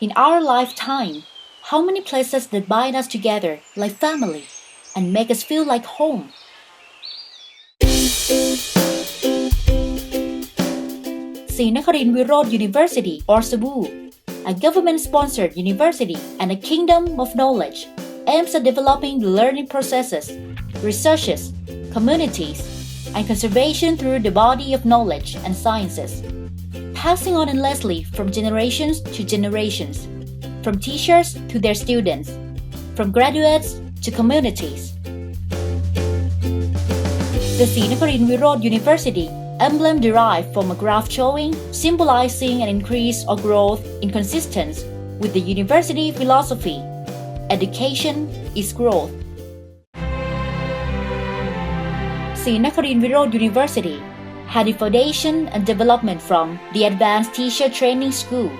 In our lifetime, how many places that bind us together like family and make us feel like home? Srinakarin Virod University or SWU, a government-sponsored university and a kingdom of knowledge, aims at developing the learning processes, researches, communities, and conservation through the body of knowledge and sciences, passing on endlessly from generations to generations, from teachers to their students, from graduates to communities. The Srinakarin Virod University emblem derived from a graph showing, symbolizing an increase or growth in consistence with the university philosophy. Education is growth. Srinakarin Virod University had its foundation and development from the Advanced Teacher Training School,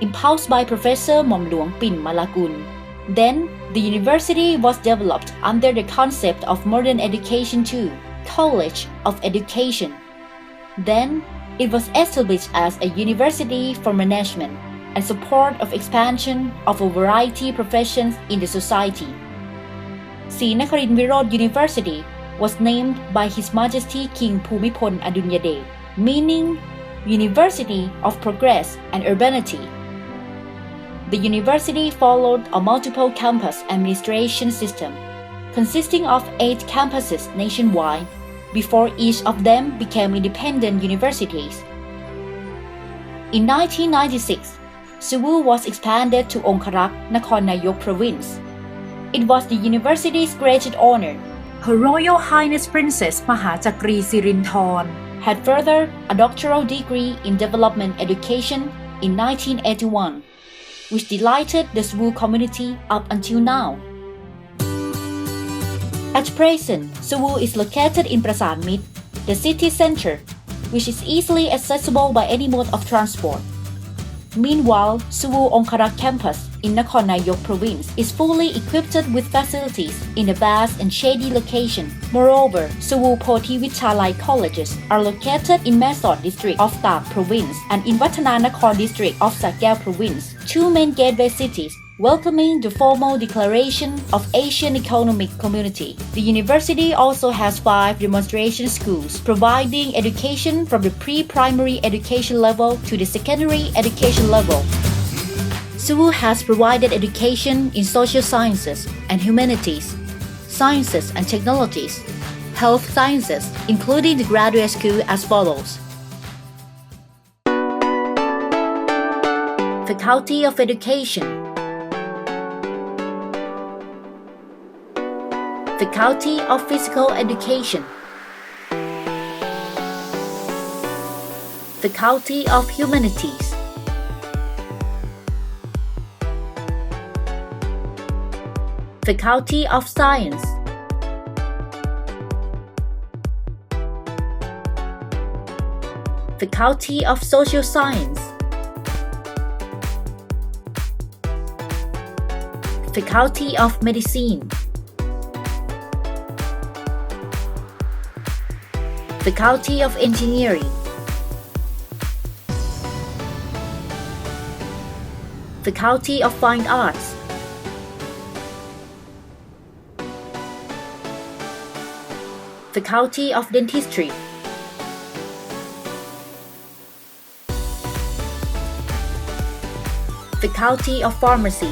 impulsed by Professor Momluang Pin Malakun. Then, the university was developed under the concept of modern education too, College of Education. Then, it was established as a university for management and support of expansion of a variety of professions in the society. Srinakarin Virod University was named by His Majesty King Bhumibol Adulyadej, meaning University of Progress and Urbanity. The university followed a multiple campus administration system, consisting of 8 campuses nationwide, before each of them became independent universities. In 1996, SWU was expanded to Ongkarak, Nakhon Nayok Province. It was the university's greatest honor. Her Royal Highness Princess Mahachakri Sirinthorn had further a doctoral degree in development education in 1981, which delighted the SWU community up until now. At present, SWU is located in Prasan Mit, the city center, which is easily accessible by any mode of transport. Meanwhile, SWU Ongkarak campus in Nakhon Nayok Province is fully equipped with facilities in a vast and shady location. Moreover, SWU Pothi Vichalai colleges are located in Mesot district of Tak Province and in Wattananakhon district of Sakeo Province, 2 main gateway cities welcoming the formal declaration of Asian Economic Community. The university also has 5 demonstration schools, providing education from the pre-primary education level to the secondary education level. SWU has provided education in social sciences and humanities, sciences and technologies, health sciences, including the graduate school as follows. Faculty of Education, Faculty of Physical Education, Faculty of Humanities, Faculty of Science, Faculty of Social Science, Faculty of Medicine, Faculty of Engineering, Faculty of Fine Arts, Faculty of Dentistry, Faculty of Pharmacy,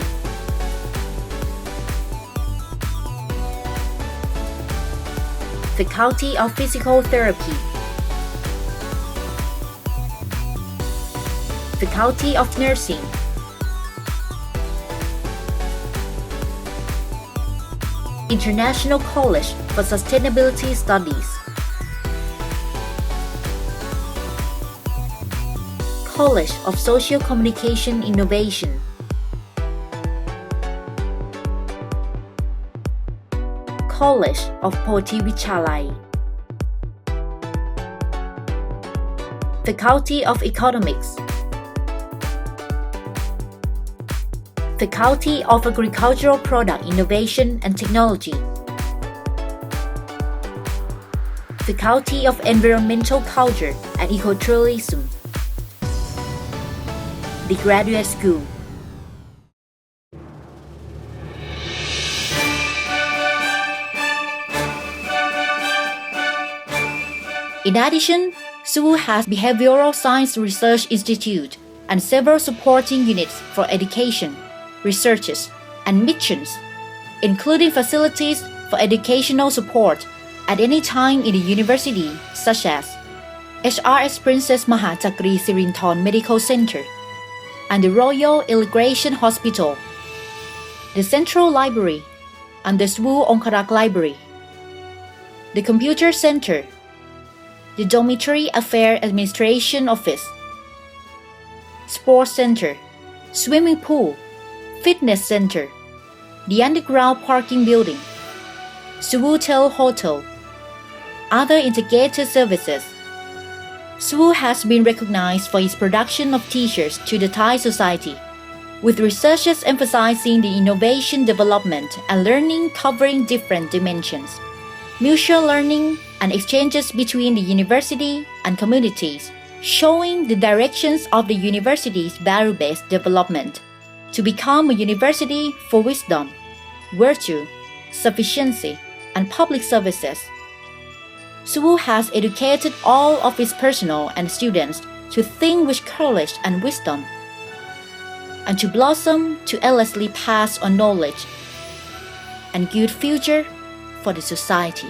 Faculty of Physical Therapy, Faculty of Nursing, International College for Sustainability Studies, College of Social Communication Innovation, College of Pothi Vichalai, Faculty of Economics, Faculty of Agricultural Product Innovation and Technology, Faculty of Environmental Culture and Ecotourism, the Graduate School, In addition, SWU has Behavioral Science Research Institute and several supporting units for education, researches, and missions, including facilities for educational support at any time in the university, such as HRS Princess Mahachakri Sirinthorn Medical Center and the Royal Immigration Hospital, the Central Library and the SWU Onkarak Library, the Computer Center, the Dormitory Affair Administration Office, Sports Center, Swimming Pool, Fitness Center, the Underground Parking Building, SWU Hotel, other integrated services. SWU has been recognized for its production of teachers to the Thai society, with researchers emphasizing the innovation development and learning covering different dimensions, mutual learning and exchanges between the university and communities, showing the directions of the university's value-based development to become a university for wisdom, virtue, sufficiency, and public services. SWU has educated all of its personnel and students to think with courage and wisdom, and to blossom to endlessly pass on knowledge and good future for the society.